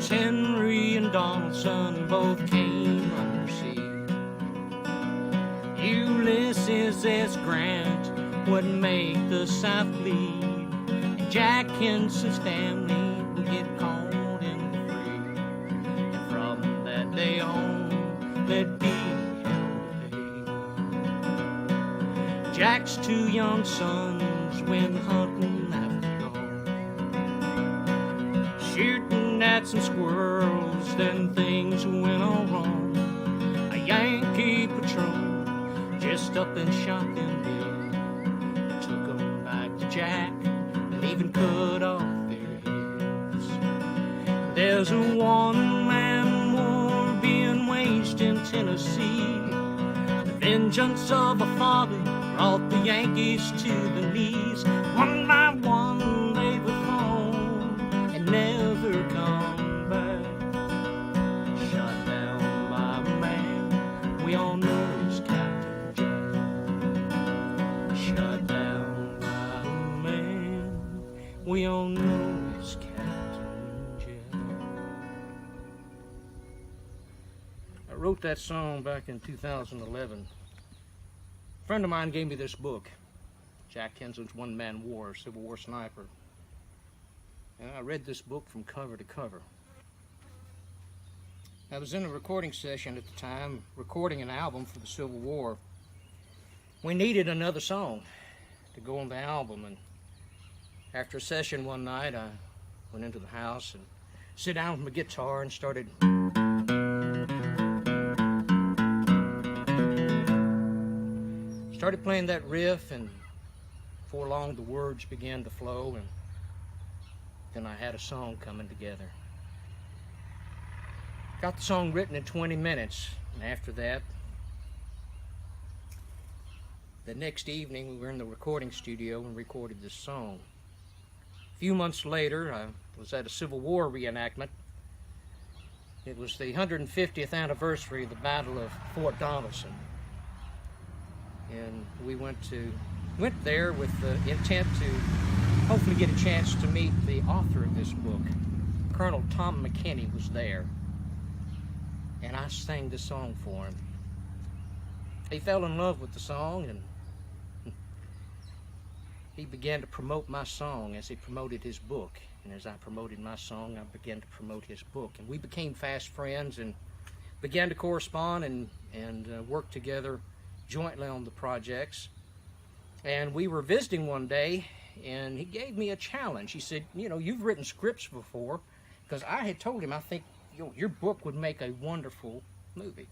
Lords Henry and Donaldson both came under siege. Ulysses S. Grant would make the South bleed, and Jack Hinson's family would get caught in the fray. And from that day on, they'd be hell to pay. Jack's two young sons went hunting after dawn, shooting at some squirrels, then things went all wrong. A Yankee patrol just up and shot them dead. They took them back to Jack and even cut off their heads. There's a one-man war being waged in Tennessee. The vengeance of a father brought the Yankees to the knees. One by one they would fall and never come back. Shot down by a man we all know is Captain Jack. Shot down by a man we all know is Captain Jack. I wrote that song back in 2011. A friend of mine gave me this book, Jack Hinson's One-Man War, Civil War Sniper. And I read this book from cover to cover. I was in a recording session at the time, recording an album for the Civil War. We needed another song to go on the album, and after a session one night, I went into the house and sat down with my guitar and started playing that riff, and before long the words began to flow, and then I had a song coming together. Got the song written in 20 minutes, and after that, the next evening we were in the recording studio and recorded this song. A few months later, I was at a Civil War reenactment. It was the 150th anniversary of the Battle of Fort Donelson. And we went there with the intent to hopefully get a chance to meet the author of this book. Colonel Tom McKinney was there, and I sang this song for him. He fell in love with the song, and he began to promote my song as he promoted his book. And as I promoted my song, I began to promote his book. And we became fast friends and began to correspond and work together jointly on the projects. And we were visiting one day, and he gave me a challenge. He said, you know, you've written scripts before, because I had told him I think your book would make a wonderful movie.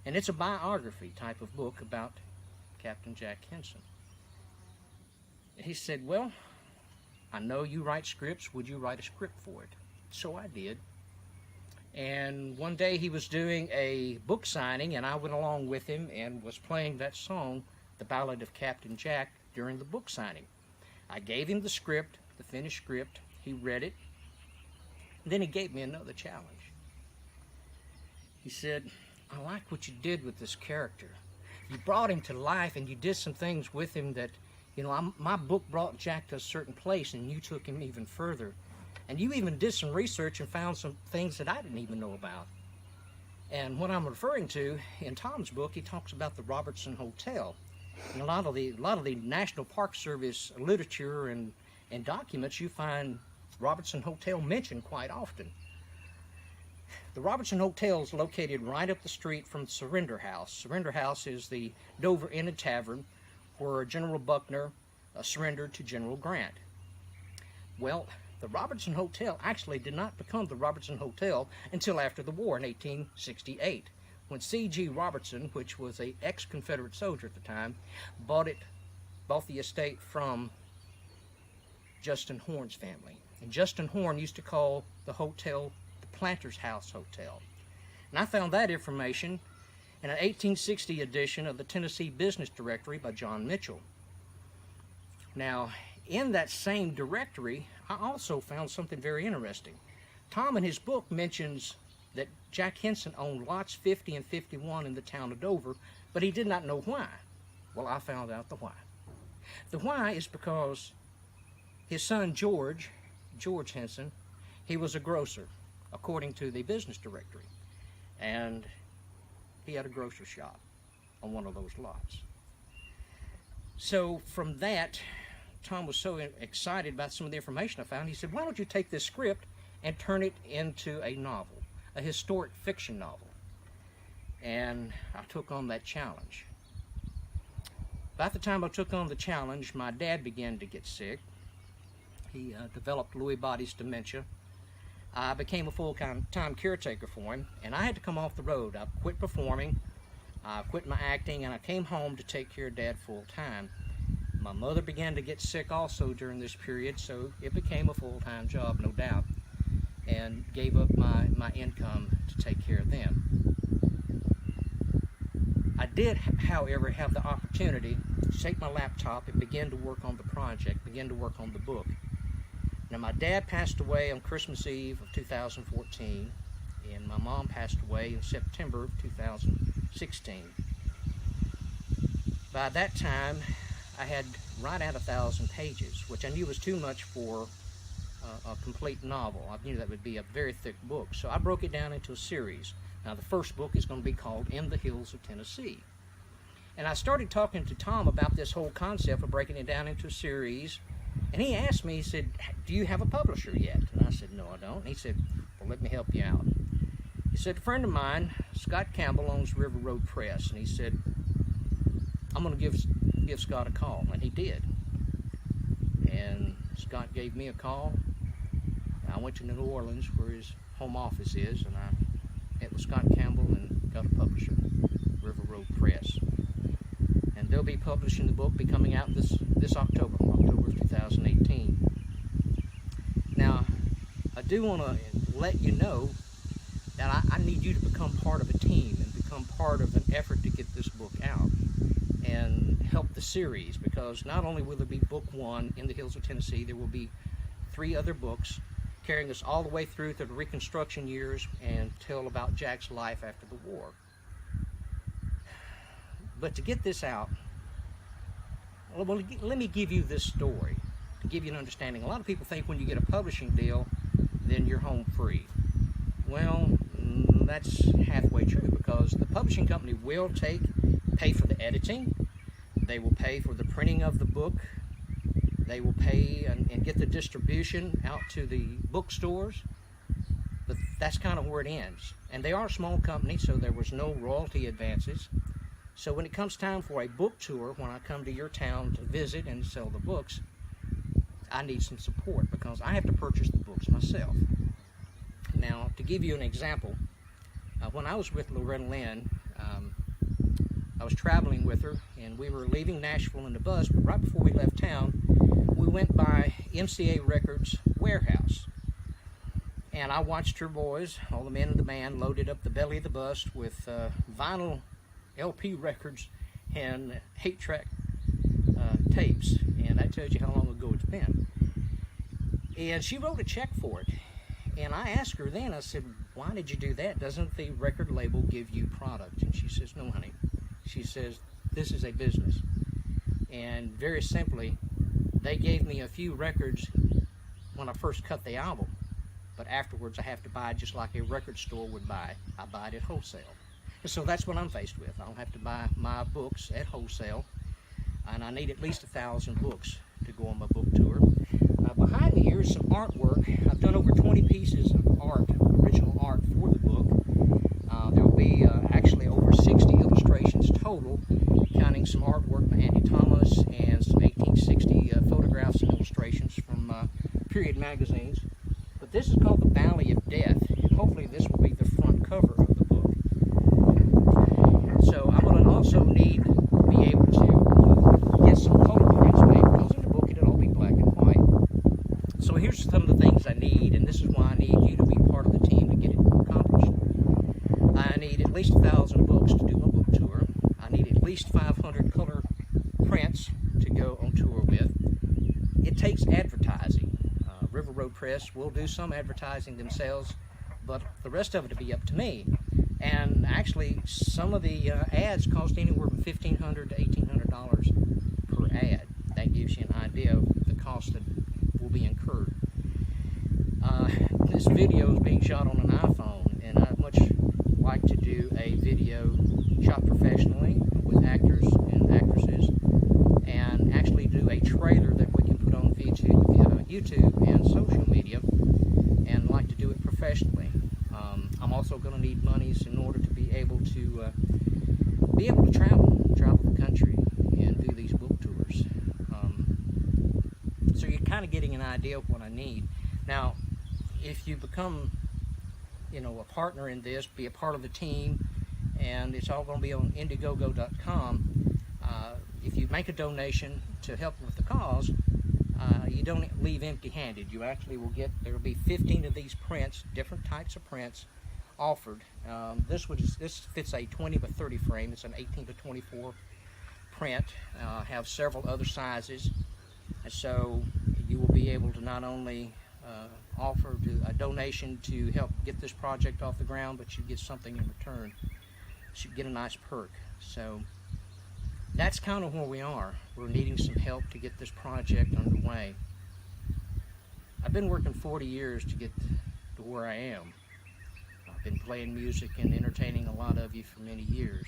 And it's a biography type of book about Captain Jack Hinson. He said, well, I know you write scripts. Would you write a script for it? So I did. And one day he was doing a book signing, and I went along with him and was playing that song, The Ballad of Captain Jack, during the book signing. I gave him the script, the finished script. He read it. Then he gave me another challenge. He said, I like what you did with this character. You brought him to life, and you did some things with him that, you know, my book brought Jack to a certain place, and you took him even further. And you even did some research and found some things that I didn't even know about. And what I'm referring to, in Tom's book, he talks about the Robertson Hotel. And a lot of the National Park Service literature and documents, you find Robertson Hotel mentioned quite often. The Robertson Hotel is located right up the street from Surrender House. Surrender House is the Dover Inn and Tavern where General Buckner surrendered to General Grant. Well, the Robertson Hotel actually did not become the Robertson Hotel until after the war in 1868, when C.G. Robertson, which was an ex-Confederate soldier at the time, bought the estate from Justin Horn's family. And Justin Horn used to call the hotel the Planter's House Hotel. And I found that information in an 1860 edition of the Tennessee Business Directory by John Mitchell. Now, in that same directory, I also found something very interesting. Tom in his book mentions that Jack Hinson owned lots 50 and 51 in the town of Dover, but he did not know why. Well, I found out the why. The why is because his son George Hinson, He was a grocer, according to the business directory, and he had a grocery shop on one of those lots. So from that, Tom was so excited about some of the information I found, he said, why don't you take this script and turn it into a novel, a historic fiction novel? And I took on that challenge. About the time I took on the challenge, my dad began to get sick. He developed Lewy bodies dementia. I became a full-time caretaker for him, and I had to come off the road. I quit performing, I quit my acting, and I came home to take care of Dad full-time. My mother began to get sick also during this period, so it became a full-time job, no doubt, and gave up my income to take care of them. I did, however, have the opportunity to take my laptop and begin to work on the project, begin to work on the book. Now, my dad passed away on Christmas Eve of 2014, and my mom passed away in September of 2016. By that time, I had right at 1,000 pages, which I knew was too much for a complete novel. I knew that would be a very thick book, so I broke it down into a series. Now, the first book is going to be called In the Hills of Tennessee. And I started talking to Tom about this whole concept of breaking it down into a series. And he asked me, he said, do you have a publisher yet? And I said, no, I don't. And he said, well, let me help you out. He said, a friend of mine, Scott Campbell, owns River Road Press. And he said, I'm going to give Scott a call. And he did. And Scott gave me a call. I went to New Orleans, where his home office is, and I met with Scott Campbell and got a publisher, River Road Press. And they'll be publishing the book, be coming out this October of 2018. Now, I do want to let you know that I need you to become part of a team and become part of an effort to get this book out and help the series, because not only will there be book 1, In the Hills of Tennessee, there will be 3 other books carrying us all the way through to the Reconstruction years and tell about Jack's life after the war. But to get this out, well, let me give you this story to give you an understanding. A lot of people think when you get a publishing deal, then you're home free. Well, that's halfway true, because the publishing company will pay for the editing, they will pay for the printing of the book, they will pay and get the distribution out to the bookstores, but that's kind of where it ends. And they are a small company, so there was no royalty advances. So when it comes time for a book tour, when I come to your town to visit and sell the books, I need some support, because I have to purchase the books myself. Now, to give you an example, when I was with Loretta Lynn, I was traveling with her, and we were leaving Nashville in the bus, but right before we left town, we went by MCA Records warehouse. And I watched her boys, all the men in the band, loaded up the belly of the bus with vinyl LP records and 8-track tapes. And that tells you how long ago it's been. And she wrote a check for it. And I asked her then, I said, why did you do that? Doesn't the record label give you product? And she says, no, honey. She says, this is a business. And very simply, they gave me a few records when I first cut the album. But afterwards, I have to buy just like a record store would buy. I buy it at wholesale. And so that's what I'm faced with. I'll have to buy my books at wholesale. And I need at least 1,000 books to go on my book tour. Behind me here is some artwork. I've done over 20 pieces of art, original art for the book. There will be actually over 60 illustrations total, counting some artwork by Andy Thomas and some 1860 photographs and illustrations from period magazines. But this is called The Valley of Death, and hopefully this will be the front cover of the book. So I'm going to also be able to get some color prints made, because in the book it'll all be black and white. So here's some of the things I need, and this is why I need you to be part of the team to get it accomplished. I need at least 1,000 books to do my book tour. I need at least 500 color prints to go on tour with. It takes advertising. River Road Press will do some advertising themselves, but the rest of it will be up to me. And actually, some of the ads cost anywhere from $1,500 to $1,800 per ad. That gives you an idea of the cost that will be incurred. this video is being shot on an iPhone, and I'd much like to do a video shot professionally with actors and actresses, and actually do a trailer that we can put on YouTube and social media, and like to do it professionally. I'm also going to need monies in order to be able to travel the country and do these book tours. So you're kind of getting an idea of what I need. Now, if you become, a partner in this, be a part of the team, and it's all going to be on Indiegogo.com. If you make a donation to help with the cause, you don't leave empty-handed. You actually will get, there will be 15 of these prints, different types of prints offered. This fits a 20 by 30 frame. It's an 18 by 24 print. Have several other sizes, and so you will be able to not only offer a donation to help get this project off the ground, but you get something in return. You get a nice perk. So that's kind of where we are. We're needing some help to get this project underway. I've been working 40 years to get to where I am. I've been playing music and entertaining a lot of you for many years,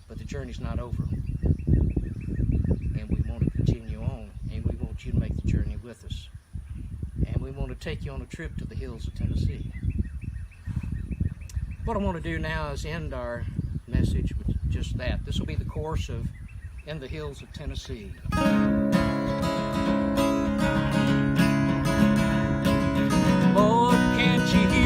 but the journey's not over, and we want to continue on, and we want you to make the journey with us, and we want to take you on a trip to the hills of Tennessee. What I want to do now is end our message with just that. This will be the chorus of In the Hills of Tennessee. Lord, can't you hear